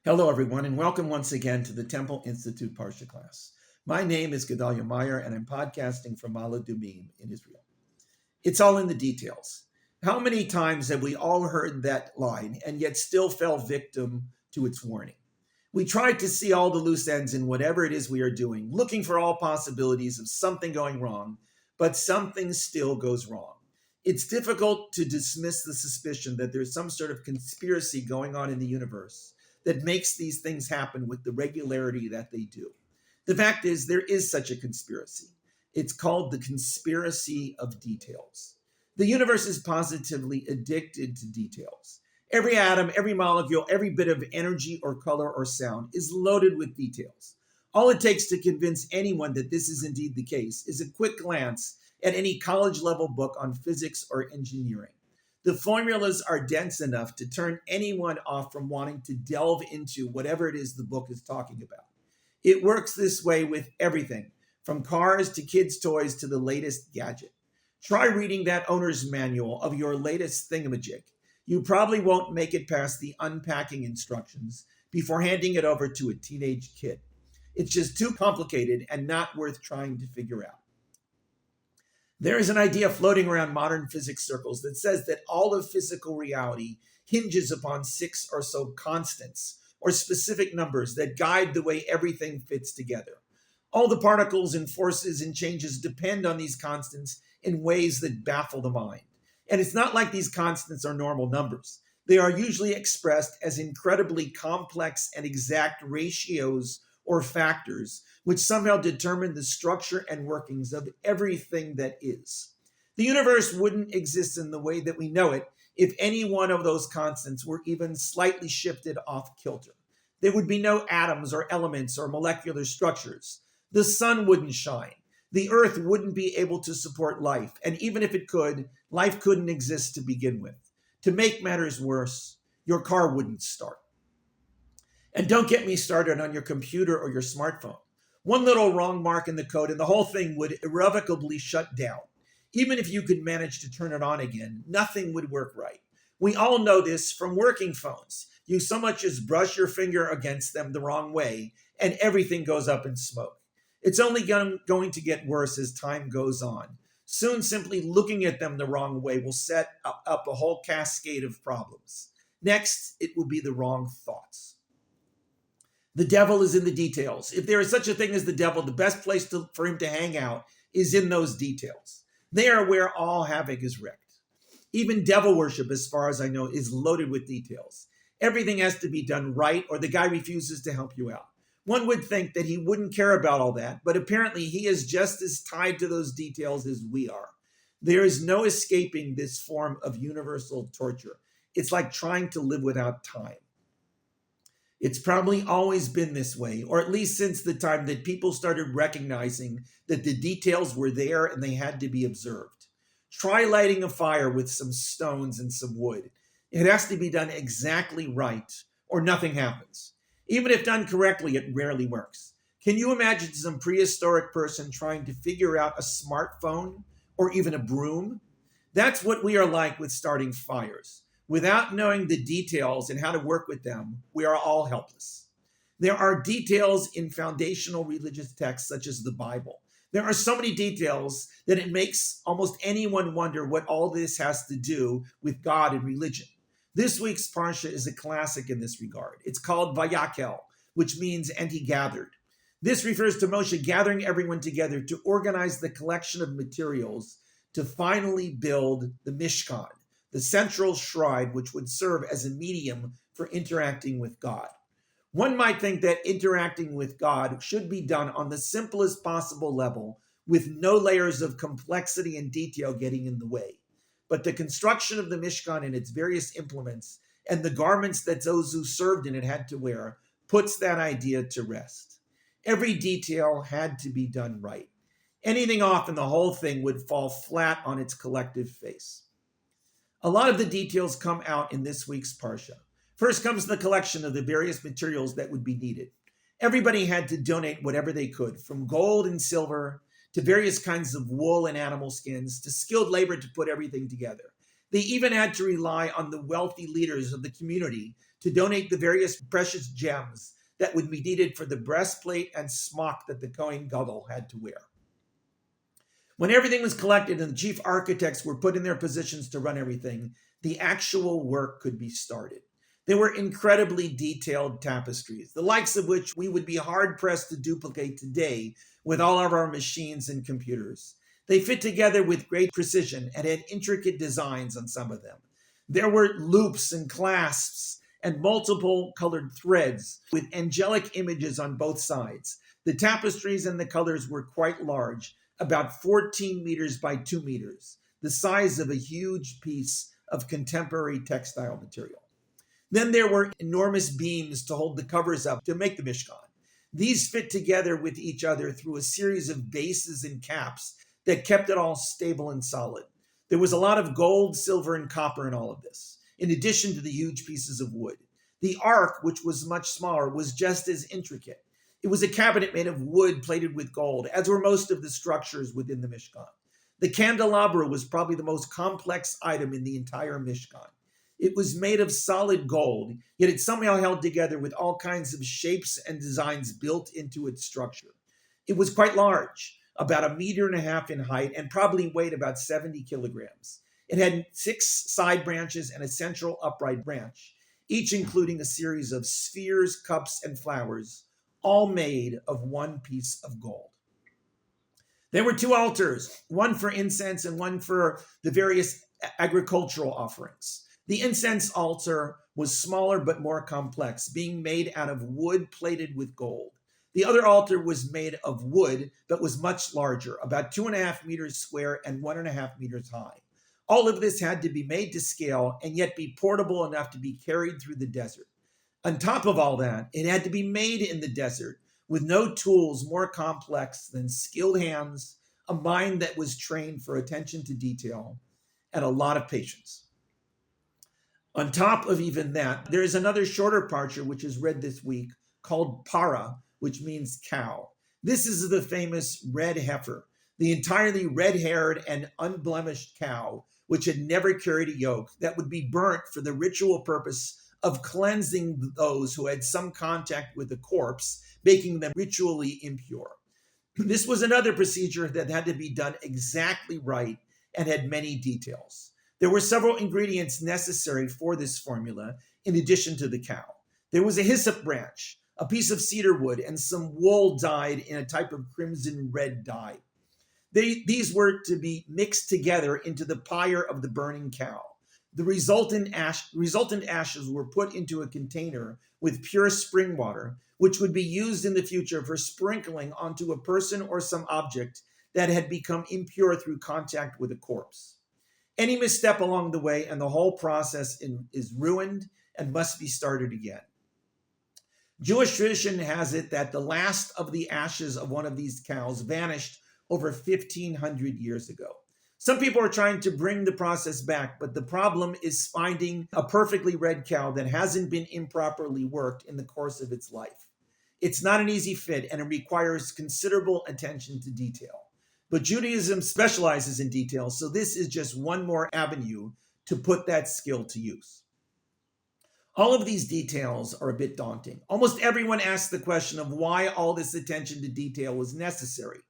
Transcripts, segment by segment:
Hello, everyone, and welcome once again to the Temple Institute Parsha class. My name is Gedalia Meyer, and I'm podcasting from Ma'ale Adumim in Israel. It's all in the details. How many times have we all heard that line and yet still fell victim to its warning? We try to see all the loose ends in whatever it is we are doing, looking for all possibilities of something going wrong, but something still goes wrong. It's difficult to dismiss the suspicion that there's some sort of conspiracy going on in the universe that makes these things happen with the regularity that they do. The fact is, there is such a conspiracy. It's called the conspiracy of details. The universe is positively addicted to details. Every atom, every molecule, every bit of energy or color or sound is loaded with details. All it takes to convince anyone that this is indeed the case is a quick glance at any college-level book on physics or engineering. The formulas are dense enough to turn anyone off from wanting to delve into whatever it is the book is talking about. It works this way with everything, from cars to kids' toys to the latest gadget. Try reading that owner's manual of your latest thingamajig. You probably won't make it past the unpacking instructions before handing it over to a teenage kid. It's just too complicated and not worth trying to figure out. There is an idea floating around modern physics circles that says that all of physical reality hinges upon 6 or so constants or specific numbers that guide the way everything fits together. All the particles and forces and changes depend on these constants in ways that baffle the mind. And it's not like these constants are normal numbers. They are usually expressed as incredibly complex and exact ratios or factors, which somehow determine the structure and workings of everything that is. The universe wouldn't exist in the way that we know it if any one of those constants were even slightly shifted off kilter. There would be no atoms or elements or molecular structures. The sun wouldn't shine. The earth wouldn't be able to support life. And even if it could, life couldn't exist to begin with. To make matters worse, your car wouldn't start. And don't get me started on your computer or your smartphone. One little wrong mark in the code and the whole thing would irrevocably shut down. Even if you could manage to turn it on again, nothing would work right. We all know this from working phones. You so much as brush your finger against them the wrong way, and everything goes up in smoke. It's only going to get worse as time goes on. Soon, simply looking at them the wrong way will set up a whole cascade of problems. Next, it will be the wrong thoughts. The devil is in the details. If there is such a thing as the devil, the best place for him to hang out is in those details. They are where all havoc is wreaked. Even devil worship, as far as I know, is loaded with details. Everything has to be done right, or the guy refuses to help you out. One would think that he wouldn't care about all that, but apparently he is just as tied to those details as we are. There is no escaping this form of universal torture. It's like trying to live without time. It's probably always been this way, or at least since the time that people started recognizing that the details were there and they had to be observed. Try lighting a fire with some stones and some wood. It has to be done exactly right, or nothing happens. Even if done correctly, it rarely works. Can you imagine some prehistoric person trying to figure out a smartphone or even a broom? That's what we are like with starting fires. Without knowing the details and how to work with them, we are all helpless. There are details in foundational religious texts such as the Bible. There are so many details that it makes almost anyone wonder what all this has to do with God and religion. This week's Parsha is a classic in this regard. It's called Vayak'hel, which means "and he gathered." This refers to Moshe gathering everyone together to organize the collection of materials to finally build the Mishkan, the central shrine which would serve as a medium for interacting with God. One might think that interacting with God should be done on the simplest possible level with no layers of complexity and detail getting in the way. But the construction of the Mishkan and its various implements and the garments that those who served in it had to wear puts that idea to rest. Every detail had to be done right. Anything off and the whole thing would fall flat on its collective face. A lot of the details come out in this week's Parsha. First comes the collection of the various materials that would be needed. Everybody had to donate whatever they could, from gold and silver to various kinds of wool and animal skins to skilled labor to put everything together. They even had to rely on the wealthy leaders of the community to donate the various precious gems that would be needed for the breastplate and smock that the Kohen Gadol had to wear. When everything was collected and the chief architects were put in their positions to run everything, the actual work could be started. They were incredibly detailed tapestries, the likes of which we would be hard-pressed to duplicate today with all of our machines and computers. They fit together with great precision and had intricate designs on some of them. There were loops and clasps and multiple colored threads with angelic images on both sides. The tapestries and the colors were quite large, about 14 meters by 2 meters, the size of a huge piece of contemporary textile material. Then there were enormous beams to hold the covers up to make the Mishkan. These fit together with each other through a series of bases and caps that kept it all stable and solid. There was a lot of gold, silver, and copper in all of this, in addition to the huge pieces of wood. The ark, which was much smaller, was just as intricate. It was a cabinet made of wood plated with gold, as were most of the structures within the Mishkan. The candelabra was probably the most complex item in the entire Mishkan. It was made of solid gold, yet it somehow held together with all kinds of shapes and designs built into its structure. It was quite large, about 1.5 meters in height, and probably weighed about 70 kilograms. It had 6 side branches and a central upright branch, each including a series of spheres, cups, and flowers, all made of one piece of gold. There were 2 altars, one for incense and one for the various agricultural offerings. The incense altar was smaller but more complex, being made out of wood plated with gold. The other altar was made of wood but was much larger, about 2.5 meters square and 1.5 meters high. All of this had to be made to scale and yet be portable enough to be carried through the desert. On top of all that, it had to be made in the desert with no tools more complex than skilled hands, a mind that was trained for attention to detail, and a lot of patience. On top of even that, there is another shorter parsha which is read this week called Para, which means cow. This is the famous red heifer, the entirely red-haired and unblemished cow, which had never carried a yoke, that would be burnt for the ritual purpose of cleansing those who had some contact with the corpse, making them ritually impure. This was another procedure that had to be done exactly right and had many details. There were several ingredients necessary for this formula, in addition to the cow. There was a hyssop branch, a piece of cedar wood, and some wool dyed in a type of crimson red dye. These were to be mixed together into the pyre of the burning cow. The resultant ashes were put into a container with pure spring water, which would be used in the future for sprinkling onto a person or some object that had become impure through contact with a corpse. Any misstep along the way and the whole process is ruined and must be started again. Jewish tradition has it that the last of the ashes of one of these cows vanished over 1,500 years ago. Some people are trying to bring the process back, but the problem is finding a perfectly red cow that hasn't been improperly worked in the course of its life. It's not an easy fit, and it requires considerable attention to detail. But Judaism specializes in detail, so this is just one more avenue to put that skill to use. All of these details are a bit daunting. Almost everyone asks the question of why all this attention to detail was necessary.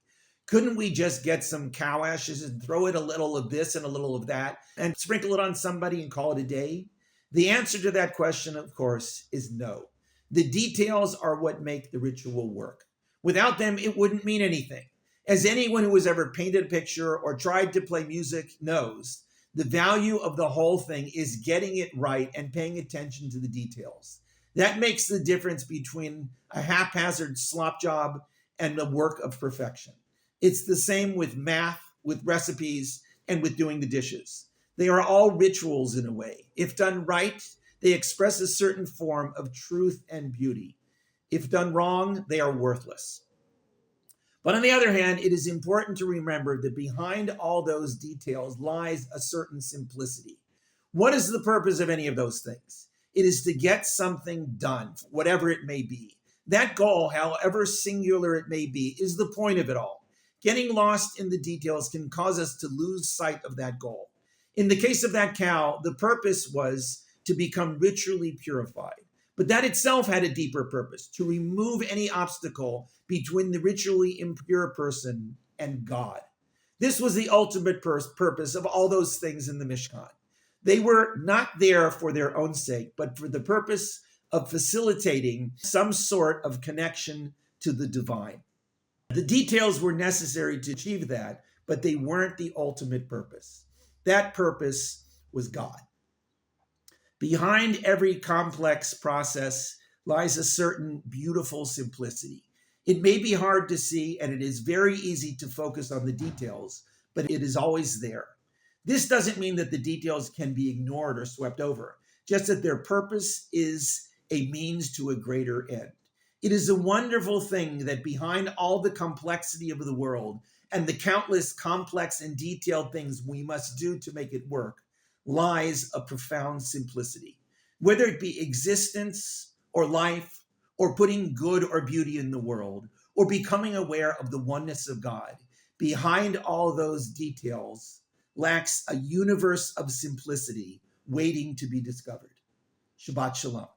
Couldn't we just get some cow ashes and throw it a little of this and a little of that and sprinkle it on somebody and call it a day? The answer to that question, of course, is no. The details are what make the ritual work. Without them, it wouldn't mean anything. As anyone who has ever painted a picture or tried to play music knows, the value of the whole thing is getting it right and paying attention to the details. That makes the difference between a haphazard slop job and the work of perfection. It's the same with math, with recipes, and with doing the dishes. They are all rituals in a way. If done right, they express a certain form of truth and beauty. If done wrong, they are worthless. But on the other hand, it is important to remember that behind all those details lies a certain simplicity. What is the purpose of any of those things? It is to get something done, whatever it may be. That goal, however singular it may be, is the point of it all. Getting lost in the details can cause us to lose sight of that goal. In the case of that cow, the purpose was to become ritually purified. But that itself had a deeper purpose, to remove any obstacle between the ritually impure person and God. This was the ultimate purpose of all those things in the Mishkan. They were not there for their own sake, but for the purpose of facilitating some sort of connection to the divine. The details were necessary to achieve that, but they weren't the ultimate purpose. That purpose was God. Behind every complex process lies a certain beautiful simplicity. It may be hard to see, and it is very easy to focus on the details, but it is always there. This doesn't mean that the details can be ignored or swept over, just that their purpose is a means to a greater end. It is a wonderful thing that behind all the complexity of the world and the countless complex and detailed things we must do to make it work, lies a profound simplicity. Whether it be existence or life, or putting good or beauty in the world, or becoming aware of the oneness of God, behind all those details lacks a universe of simplicity waiting to be discovered. Shabbat Shalom.